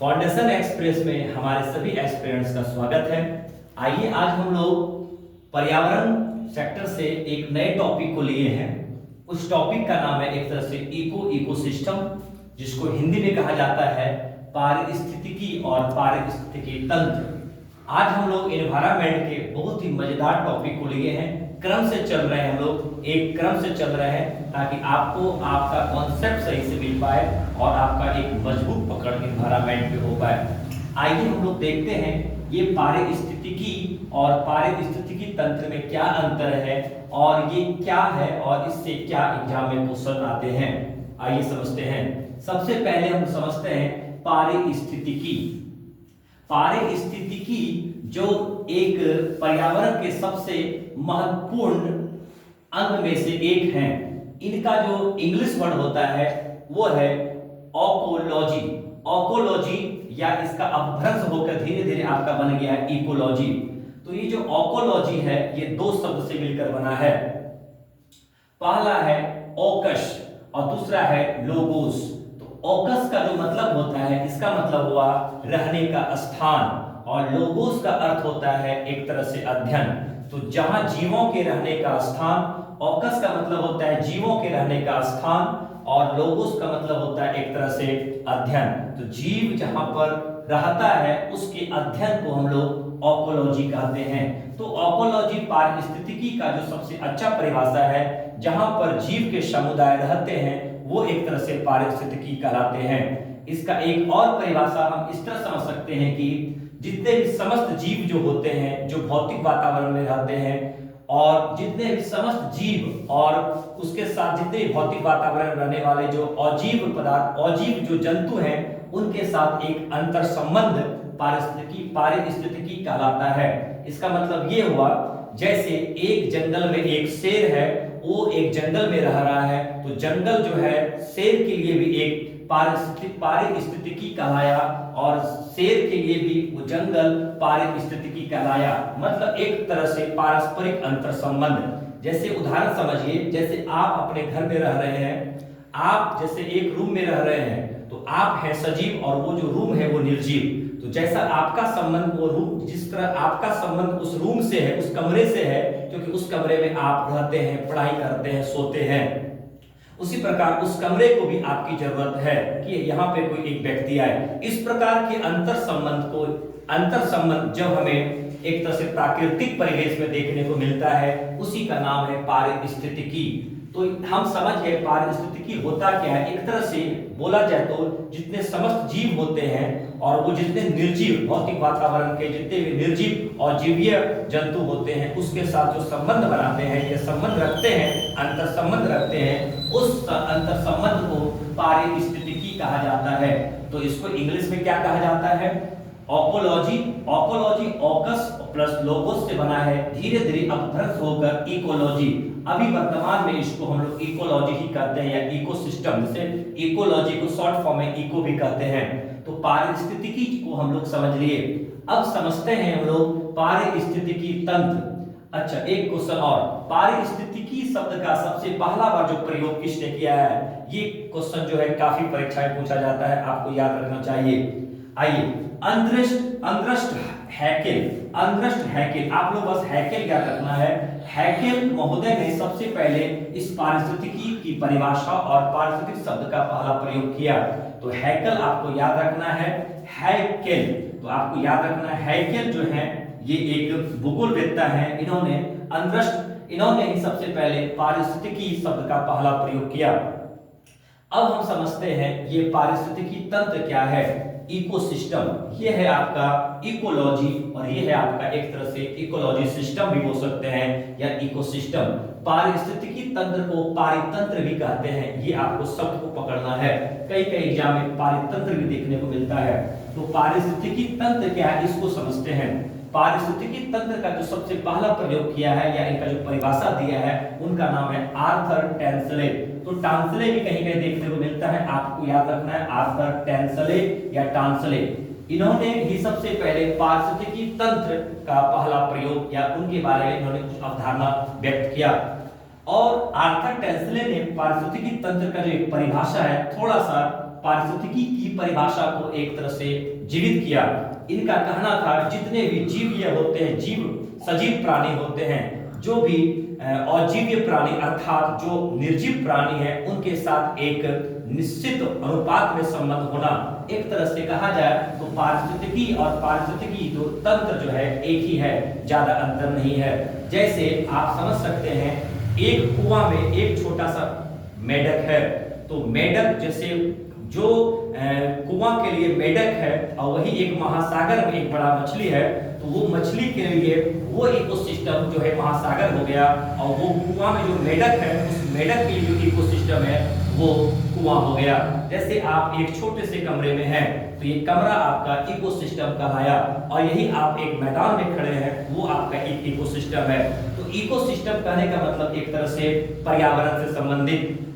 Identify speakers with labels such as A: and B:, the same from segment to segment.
A: Foundation express में हमारे सभी एस्पिरेंट्स का स्वागत है। आइए आज हम लोग पर्यावरण सेक्टर से एक नए टॉपिक को लिए हैं। उस टॉपिक का नाम है एक तरह से इकोसिस्टम, जिसको हिंदी में कहा जाता है पारिस्थितिकी और पारिस्थितिकी तंत्र। आज हम लोग एनवायरनमेंट के बहुत ही मजेदार टॉपिक को लिए हैं। क्रम से चल रहे हैं, हम लोग एक क्रम से चल रहे हैं ताकि आपको आपका कॉन्सेप्ट सही से मिल पाए और आपका एक मजबूत पकड़ एनवायरनमेंट पे हो पाए। आइए हम लोग देखते हैं ये पारिस्थितिकी और पारिस्थितिकी तंत्र में क्या अंतर है और ये क्या है और इससे क्या एग्जाम में क्वेश्चन आते हैं। आइए समझते हैं। सबसे पहले हम समझते हैं पारिस्थितिकी। पारिस्थितिकी जो एक पर्यावरण के सबसे महत्वपूर्ण अंग में से एक है। इनका जो इंग्लिश वर्ड होता है वो है ओकोलॉजी। ओकोलॉजी या इसका अपभ्रंश होकर धीरे धीरे आपका बन गया है इकोलॉजी। तो ये जो ओकोलॉजी है ये दो शब्द से मिलकर बना है। पहला है ओकस और दूसरा है लोगोस। तो ओकस का जो मतलब होता है, इसका मतलब हुआ रहने का स्थान, और लोगोस का अर्थ होता है एक तरह से अध्ययन। तो जहां जीवों के रहने का स्थान, ओकस का मतलब होता है जीवों के रहने का स्थान और लोगोस का मतलब होता है एक तरह से अध्ययन। तो जीव जहां पर रहता है उसके अध्ययन को हम लोग ओकोलॉजी कहते हैं। तो ओकोलॉजी पारिस्थितिकी का जो सबसे अच्छा परिभाषा है, जहां पर जीव के समुदाय रहते हैं वो एक तरह से पारिस्थितिकी कहलाते हैं। इसका एक और परिभाषा हम इस तरह समझ सकते हैं कि जितने भी समस्त जीव जो होते हैं जो भौतिक वातावरण में रहते हैं, और जितने भी समस्त जीव और उसके साथ जितने भी भौतिक वातावरण रहने वाले जो अजीव पदार्थ, अजीव जो जंतु हैं, उनके साथ एक अंतर संबंध पारिस्थितिकी कहलाता है। इसका मतलब ये हुआ जैसे एक जंगल में एक शेर है, वो एक जंगल में रह रहा है, तो जंगल जो है शेर के लिए भी एक पारिस्थितिकी कहलाया और शेर के लिए भी वो जंगल पारिस्थितिकी कहलाया। मतलब एक तरह से पारस्परिक अंतर संबंध। जैसे उदाहरण समझिए, जैसे आप अपने घर में रह रहे हैं, आप जैसे एक रूम में रह रहे हैं, तो आप है सजीव और वो जो रूम है वो निर्जीव। तो जैसा आपका संबंध वो रूम, जिस तरह आपका संबंध उस रूम से है, उस कमरे से है, क्योंकि उस कमरे में आप रहते हैं, पढ़ाई करते हैं, सोते हैं, उसी प्रकार उस कमरे को भी आपकी जरूरत है कि यहाँ पे कोई एक व्यक्ति आए। इस प्रकार के अंतर संबंध जब हमें एक तरह से प्राकृतिक परिवेश में देखने को मिलता है, उसी का नाम है पारिस्थितिकी। तो हम समझ गए पारिस्थितिकी होता क्या है। एक तरह से बोला जाए तो जितने समस्त जीव होते हैं और वो जितने निर्जीव भौतिक वातावरण के जितने भी निर्जीव और जीवीय जंतु होते हैं, उसके साथ जो संबंध बनाते हैं या संबंध रखते हैं, अंतर संबंध रखते हैं, उस अंतर संबंध को पारिस्थितिकी कहा जाता है। तो इसको इंग्लिश में क्या कहा जाता है? ओकोलॉजी। ओकोलॉजी ओकस प्लस लोगोस से बना है, धीरे धीरे अपभ्रंश होकर इकोलॉजी। अभी वर्तमान में इसको हम लोग इकोलॉजी ही कहते हैं या इकोसिस्टम, से इकोलॉजी को शॉर्ट फॉर्म में इको भी कहते हैं। तो पारिस्थितिकी को हम लोग समझ लिए। अब समझते हैं हम लोग पारिस्थितिकी तंत्र। अच्छा, एक क्वेश्चन और, पारिस्थितिकी शब्द का सबसे पहला बार जो प्रयोग किसने किया है? ये क्वेश्चन जो है काफी परीक्षाएं पूछा जाता है, आपको याद रखना चाहिए। आइए, अंद्रस्ट हैकेल, आप लोग बस हैकेल याद रखना है। हैकेल महोदय ने सबसे पहले इस पारिस्थितिकी की परिभाषा और पारिस्थितिक शब्द का पहला प्रयोग किया। तो हैकेल आपको याद रखना है। हैकेल, तो आपको याद रखना है, हैकेल जो है ये एक भूगोलवेत्ता है। इन्होंने ही सबसे पहले पारिस्थितिकी शब्द का पहला प्रयोग किया। अब हम समझते हैं ये पारिस्थितिकी तंत्र क्या है। इकोसिस्टम, ये है आपका इकोलॉजी और ये है आपका एक तरह से इकोलॉजी सिस्टम भी बोल सकते हैं या इकोसिस्टम। पारिस्थितिकी तंत्र को पारितंत्र भी कहते हैं। ये आपको शब्द को पकड़ना है, कई एग्जाम में पारितंत्र भी देखने को मिलता है। तो पारिस्थितिकी तंत्र क्या है इसको समझते हैं। पारिस्थितिकी तंत्र का जो सबसे पहला प्रयोग किया है या इनका जो परिभाषा दिया है, उनका नाम है आर्थर टैंसले। तो टांसले भी कहीं कहीं देखने को मिलता है, आपको याद रखना है आर्थर टैंसले या टांसले। इन्होंने ही सबसे पहले पारिस्थितिकी तंत्र का पहला प्रयोग या उनके बारे में इन्होंने कुछ अवधारणा व्यक्त किया। और आर्थर टैंसले ने पारिस्थितिकी तंत्र का जो परिभाषा है थोड़ा सा पारिस्थितिकी की परिभाषा को एक तरह से जीवित किया। इनका कहना था जितने भी जीव होते हैं, जीव सजीव प्राणी होते हैं, जो भी अजीव प्राणी अर्थात जो निर्जीव प्राणी है, उनके साथ एक निश्चित अनुपात में संबंध होना। एक तरह से कहा जाए तो पारिस्थितिकी और पारिस्थितिकी जो तंत्र जो है एक ही है, ज्यादा अंतर नहीं है। जैसे आप समझ सकते हैं, एक कुआं में एक छोटा सा मेढक है, तो मेढक जैसे जो कुआं के लिए मेढक है और वही एक महासागर में एक बड़ा मछली है, तो वो मछली के लिए वो इकोसिस्टम जो है महासागर हो गया, और वो कुआं में जो मेढक है उस मेढक के लिए जो इकोसिस्टम है वो कुआं हो गया। जैसे आप एक छोटे से कमरे में हैं, तो ये कमरा आपका इकोसिस्टम कहलाया, और यही आप एक मैदान में खड़े हैं, वो आपका एक इकोसिस्टम है। तो इकोसिस्टम कहने का मतलब एक तरह से पर्यावरण से संबंधित।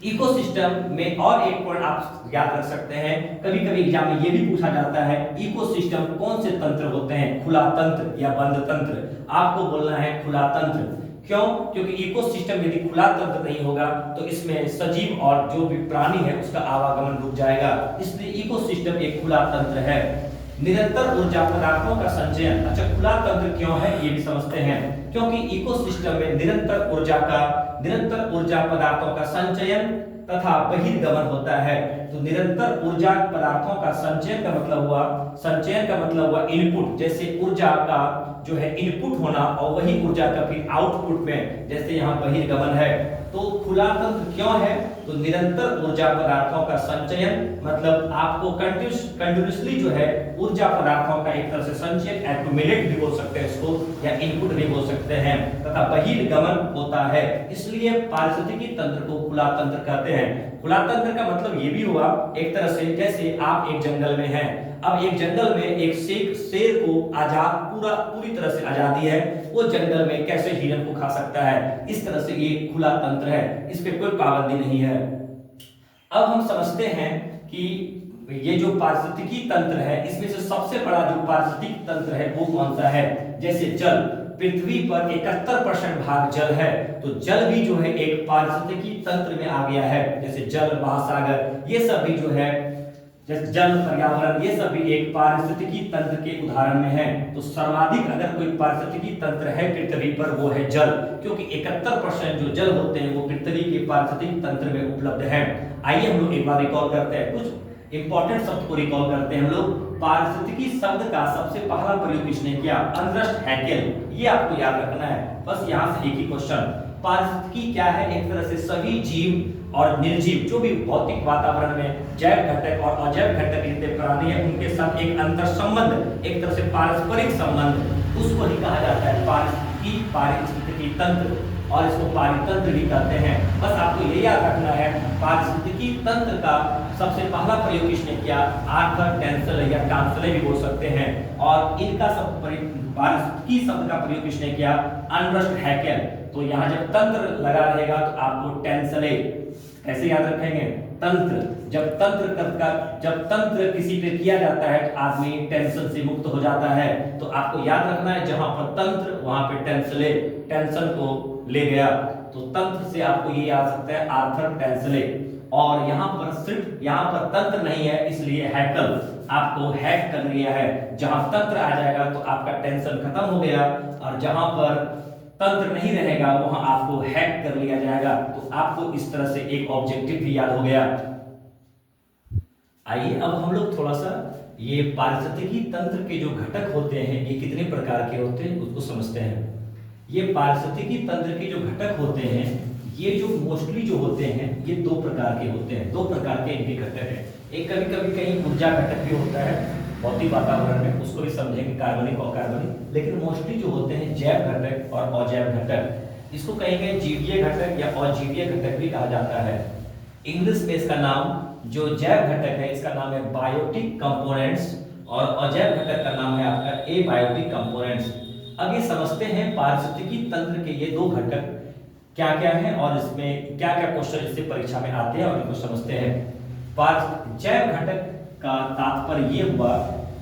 A: इकोसिस्टम में और एक पॉइंट आप याद रख सकते हैं, कभी कभी एग्जाम में ये भी पूछा जाता है इकोसिस्टम कौन से तंत्र होते हैं, खुला तंत्र या बंद तंत्र। आपको बोलना है खुला तंत्र। क्यों? क्योंकि इकोसिस्टम यदि खुला तंत्र नहीं होगा तो इसमें सजीव और जो भी प्राणी है उसका आवागमन रुक जाएगा, इसलिए इकोसिस्टम एक खुला तंत्र है। निरंतर ऊर्जा पदार्थों का संचयन। अच्छा, खुला तंत्र क्यों है ये भी समझते हैं, क्योंकि इकोसिस्टम में निरंतर ऊर्जा पदार्थों का संचयन तथा बहिर्गमन होता है। तो निरंतर ऊर्जा पदार्थों का संचयन का मतलब हुआ इनपुट, जैसे ऊर्जा का जो है इनपुट होना और वही ऊर्जा का फिर आउटपुट में, जैसे यहाँ बहिर्गमन है। तो खुला तंत्र क्यों है? तो निरंतर ऊर्जा पदार्थों का संचयन मतलब आपको कंटिन्यूअसली जो है ऊर्जा पदार्थों का एक तरह से संचयन, एक्युमुलेट भी बोल सकते हैं इसको, या इनपुट भी बोल सकते हैं, तथा बहिर्गमन होता है, इसलिए पारिस्थितिकी तंत्र को खुला तंत्र कहते हैं। खुला तंत्र का मतलब ये भी हुआ एक तरह से, जैसे आप एक जंगल में हैं, अब एक जंगल में एक शेर को पूरी तरह से आजादी है, वो जंगल में कैसे हिरन को खा सकता है, इस तरह से ये खुला तंत्र है, इस पे कोई पाबंदी नहीं है। अब हम समझते हैं कि ये जो पारिस्थितिकी तंत्र है, इसमें से सबसे बड़ा जो पारिस्थितिकी तंत्र है वो कौन सा है? जैसे जल, पृथ्वी पर 71% भाग जल है, तो जल भी जो है एक पारिस्थितिकी तंत्र में आ गया है। जैसे जल, महासागर, ये सब भी जो है, जैसे जल, पर्यावरण, ये सब भी एक पारिस्थितिकी तंत्र के उदाहरण में है। तो सर्वाधिक अगर कोई पारिस्थितिकी तंत्र है पृथ्वी पर वो है जल, क्योंकि 71% जो जल होते हैं वो पृथ्वी के पारिस्थितिकी तंत्र में उपलब्ध है। आइए हम लोग एक बार रिकॉल करते हैं, कुछ इंपॉर्टेंट शब्द को रिकॉल करते हैं हम लोग। पारिस्थितिकी शब्द का सबसे पहला प्रयोग किसने किया? Ernst Hückel. ये आपको याद रखना है, बस यहाँ से एक ही क्वेश्चन। पारिस्थितिकी क्या है? एक तरह से सभी जीव और निर्जीव जो भी भौतिक वातावरण में जैव घटक और अजैव घटक जितने प्राणी हैं उनके साथ एक अंतर संबंध, एक तरह से पारस्परिक संबंध, उसको ही कहा जाता है पारिस्थितिकी तंत्र, और इसको पारितंत्र भी कहते हैं। बस आपको ये याद रखना है, पारिस्थितिकी तंत्र का सबसे पहला प्रयोग किसने किया? आर्थर टैंसल या टांसले भी बोल सकते हैं, और इनका पारिस्थितिकी शब्द का प्रयोग किसने किया? Ernst Hückel. तो यहाँ जब तंत्र लगा रहेगा तो आपको टैंसले कैसे याद रखेंगे? तंत्र। जब तंत्र किसी पे किया जाता है तो आदमी टेंशन से मुक्त हो जाता है, तो आपको याद रखना है जहां पर तंत्र वहां पे टैंसले, टेंशन को ले गया, तो तंत्र से आपको ये याद सकता है आर्थर टैंसले। और यहाँ पर तंत्र नहीं है, इसलिए हैकल आपको हैक कर लिया है। जहां तंत्र आ जाएगा तो आपका टेंशन खत्म हो गया, और जहां पर तंत्र नहीं रहेगा वहां आपको हैक कर लिया जाएगा। तो आपको इस तरह से एक ऑब्जेक्टिव भी याद हो गया। आइए अब हम लोग थोड़ा सा ये पारिस्थितिकी तंत्र के जो घटक होते हैं ये कितने प्रकार के होते हैं उसको समझते हैं। ये पारिस्थितिकी तंत्र के जो घटक होते हैं, ये जो मोस्टली जो होते हैं ये दो प्रकार के होते हैं, दो प्रकार के इनके घटक हैं। एक कभी कहीं ऊर्जा घटक भी होता है भौतिक वातावरण में, उसको भी समझेंगे, कार्बनिक और अकार्बनिक, लेकिन मोस्टली जो होते हैं जैव घटक और अजैव घटक। इसको कहेंगे जीवीय घटक या अजीवीय घटक भी कहा जाता है। इंग्लिश में इसका नाम, जो जैव घटक है इसका नाम है बायोटिक कंपोनेंट्स, और अजैव घटक का नाम है आपका एबायोटिक कंपोनेंट्स। अब ये समझते हैं पारिस्थितिकी तंत्र के ये दो घटक क्या क्या हैं और इसमें क्या क्या क्वेश्चन इससे परीक्षा में आते हैं, और इनको समझते हैं। जैव घटक का तात्पर्य ये हुआ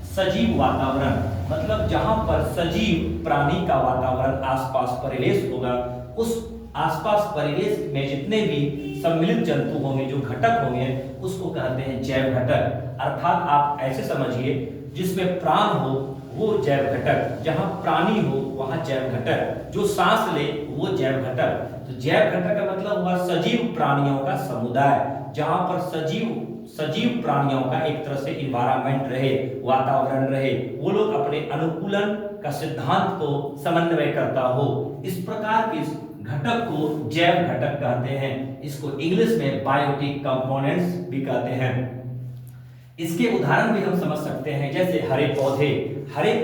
A: सजीव वातावरण, मतलब जहां पर सजीव प्राणी का वातावरण आसपास परिवेश होगा, उस आसपास परिवेश में जितने भी सम्मिलित जंतु होंगे, जो घटक होंगे, उसको कहते हैं जैव घटक। अर्थात आप ऐसे समझिए, जिसमें प्राण हो वो जैव घटक, जहां प्राणी हो वहां जैव घटक, जो सांस ले वो जैव घटक। तो जैव घटक का मतलब हुआ सजीव प्राणियों का समुदाय, जहां पर सजीव प्राणियों का एक तरह से इन्वायरमेंट रहे, वातावरण रहे, वो लोग अपने अनुकूलन का सिद्धांत को समन्वय करता हो। इस प्रकार के घटक को जैव घटक कहते हैं। इसको इंग्लिश में बायोटिक कंपोनेंट्स भी कहते हैं। इसके उदाहरण भी हम समझ सकते हैं, जैसे हरे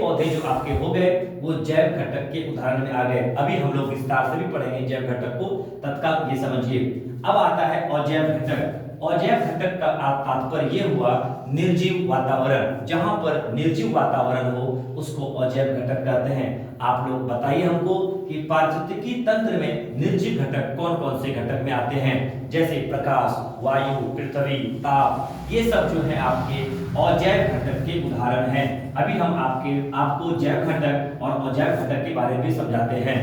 A: पौधे जो आपके हो गए वो जैव घटक के उदाहरण में आ गए। अभी हम लोग विस्तार से भी पढ़ेंगे जैव घटक को, तत्काल ये समझिए। अब आता है अजैव घटक। अजैव घटक का तात्पर्य ये हुआ निर्जीव वातावरण, जहां पर निर्जीव वातावरण हो उसको अजैव घटक कहते हैं। आप लोग बताइए हमको कि पारिस्थितिकी तंत्र में निर्जीव घटक कौन कौन से घटक में आते हैं, जैसे प्रकाश, वायु, पृथ्वी, ताप, ये सब जो है आपके अजैव घटक के उदाहरण हैं। अभी हम आपको जैव घटक और अजैव घटक के बारे में समझाते हैं।